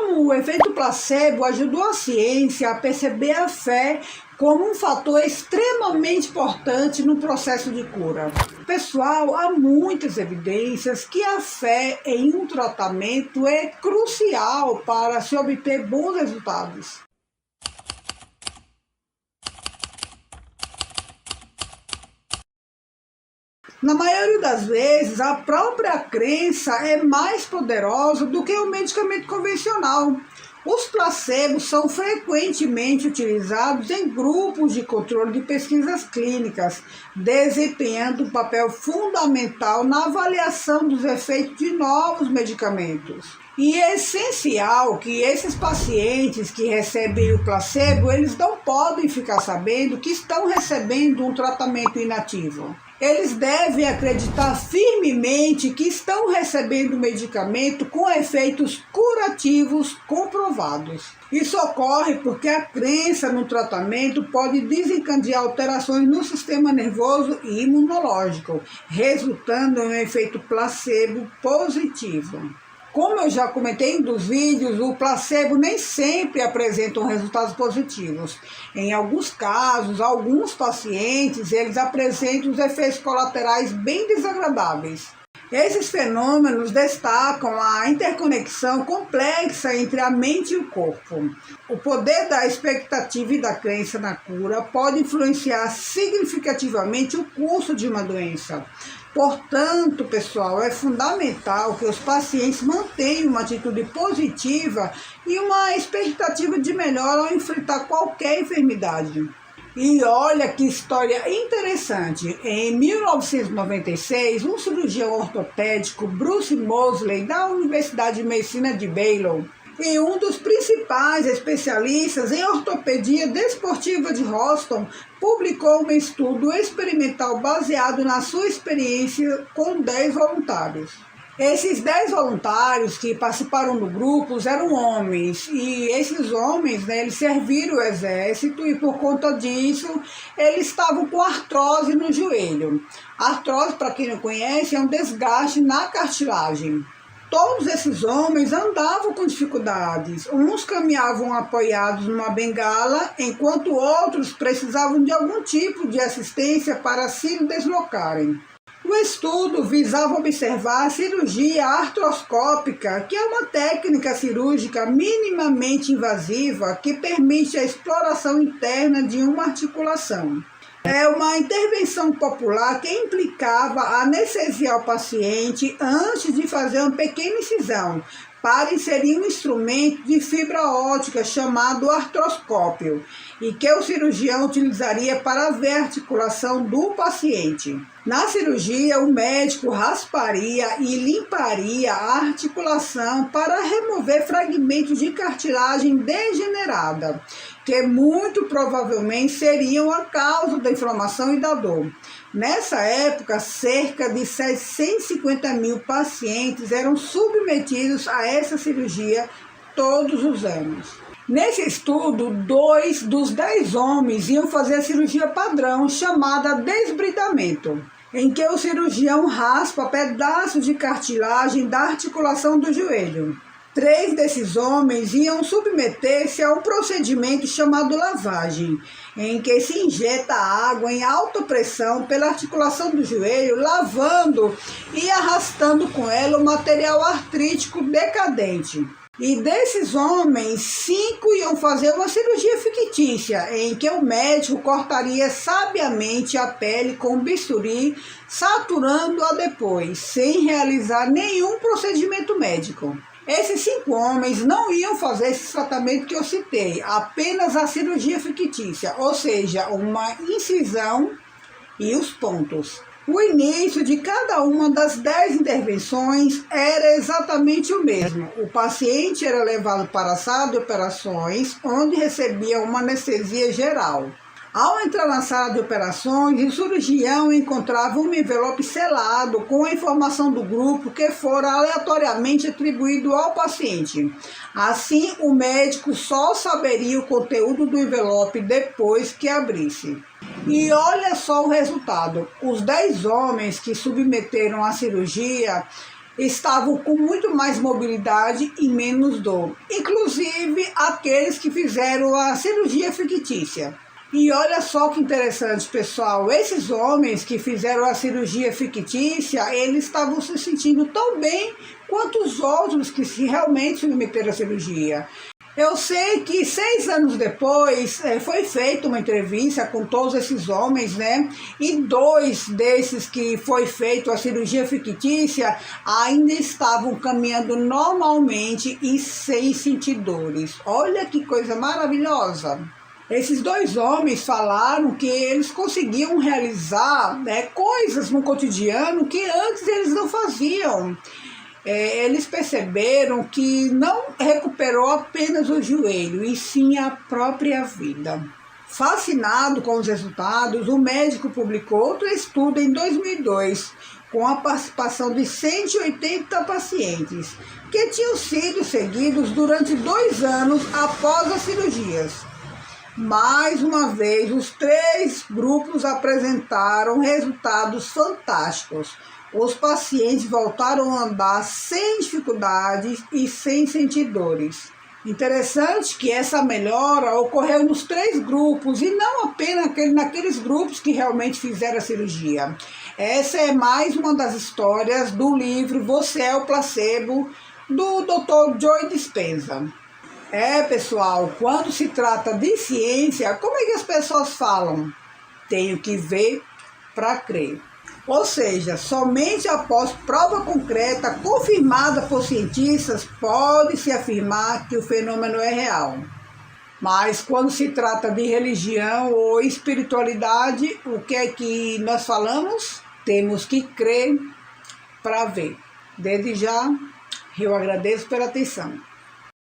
como o efeito placebo ajudou a ciência a perceber a fé como um fator extremamente importante no processo de cura. Pessoal, há muitas evidências que a fé em um tratamento é crucial para se obter bons resultados. Na maioria das vezes, a própria crença é mais poderosa do que o medicamento convencional. Os placebos são frequentemente utilizados em grupos de controle de pesquisas clínicas, desempenhando um papel fundamental na avaliação dos efeitos de novos medicamentos. E é essencial que esses pacientes que recebem o placebo, eles não podem ficar sabendo que estão recebendo um tratamento inativo. Eles devem acreditar firmemente que estão recebendo medicamento com efeitos curativos comprovados. Isso ocorre porque a crença no tratamento pode desencadear alterações no sistema nervoso e imunológico, resultando em um efeito placebo positivo. Como eu já comentei em um dos vídeos, o placebo nem sempre apresenta resultados positivos. Em alguns casos, alguns pacientes, eles apresentam os efeitos colaterais bem desagradáveis. Esses fenômenos destacam a interconexão complexa entre a mente e o corpo. O poder da expectativa e da crença na cura pode influenciar significativamente o curso de uma doença. Portanto, pessoal, é fundamental que os pacientes mantenham uma atitude positiva e uma expectativa de melhora ao enfrentar qualquer enfermidade. E olha que história interessante. Em 1996, um cirurgião ortopédico, Bruce Moseley, da Universidade de Medicina de Baylor, e um dos principais especialistas em ortopedia desportiva de Houston, publicou um estudo experimental baseado na sua experiência com 10 voluntários. Esses 10 voluntários que participaram do grupo eram homens, e esses homens, eles serviram o exército e por conta disso eles estavam com artrose no joelho. A artrose, para quem não conhece, é um desgaste na cartilagem. Todos esses homens andavam com dificuldades. Uns caminhavam apoiados numa bengala, enquanto outros precisavam de algum tipo de assistência para se deslocarem. O estudo visava observar a cirurgia artroscópica, que é uma técnica cirúrgica minimamente invasiva que permite a exploração interna de uma articulação. É uma intervenção popular que implicava anestesiar o paciente antes de fazer uma pequena incisão, para inserir um instrumento de fibra óptica chamado artroscópio, e que o cirurgião utilizaria para ver a articulação do paciente. Na cirurgia, o médico rasparia e limparia a articulação para remover fragmentos de cartilagem degenerada, que muito provavelmente seriam a causa da inflamação e da dor. Nessa época, cerca de 650 mil pacientes eram submetidos a essa cirurgia todos os anos. Nesse estudo, 2 dos 10 homens iam fazer a cirurgia padrão, chamada desbridamento, em que o cirurgião raspa pedaços de cartilagem da articulação do joelho. 3 desses homens iam submeter-se a um procedimento chamado lavagem, em que se injeta água em alta pressão pela articulação do joelho, lavando e arrastando com ela o material artrítico decadente. E desses homens, 5 iam fazer uma cirurgia fictícia, em que o médico cortaria sabiamente a pele com bisturi, saturando-a depois, sem realizar nenhum procedimento médico. Esses 5 homens não iam fazer esse tratamento que eu citei, apenas a cirurgia fictícia, ou seja, uma incisão e os pontos. O início de cada uma das 10 intervenções era exatamente o mesmo. O paciente era levado para a sala de operações, onde recebia uma anestesia geral. Ao entrar na sala de operações, o cirurgião encontrava um envelope selado com a informação do grupo que fora aleatoriamente atribuído ao paciente. Assim, o médico só saberia o conteúdo do envelope depois que abrisse. E olha só o resultado. Os 10 homens que submeteram à cirurgia, estavam com muito mais mobilidade e menos dor, inclusive aqueles que fizeram a cirurgia fictícia. E olha só que interessante, pessoal, esses homens que fizeram a cirurgia fictícia, eles estavam se sentindo tão bem quanto os outros que realmente se submeteram à cirurgia. Eu sei que 6 anos depois foi feita uma entrevista com todos esses homens, né? E 2 desses que foi feito a cirurgia fictícia ainda estavam caminhando normalmente e sem sentir dores. Olha que coisa maravilhosa! Esses 2 homens falaram que eles conseguiam realizar, né, coisas no cotidiano que antes eles não faziam. Eles perceberam que não recuperou apenas o joelho, e sim a própria vida. Fascinado com os resultados, o médico publicou outro estudo em 2002, com a participação de 180 pacientes, que tinham sido seguidos durante 2 anos após as cirurgias. Mais uma vez, os 3 grupos apresentaram resultados fantásticos. Os pacientes voltaram a andar sem dificuldades e sem sentir dores. Interessante que essa melhora ocorreu nos 3 grupos e não apenas naqueles grupos que realmente fizeram a cirurgia. Essa é mais uma das histórias do livro Você é o Placebo, do Dr. Joe Dispenza. Pessoal, quando se trata de ciência, como é que as pessoas falam? Tenho que ver para crer. Ou seja, somente após prova concreta, confirmada por cientistas, pode-se afirmar que o fenômeno é real. Mas quando se trata de religião ou espiritualidade, o que é que nós falamos? Temos que crer para ver. Desde já, eu agradeço pela atenção.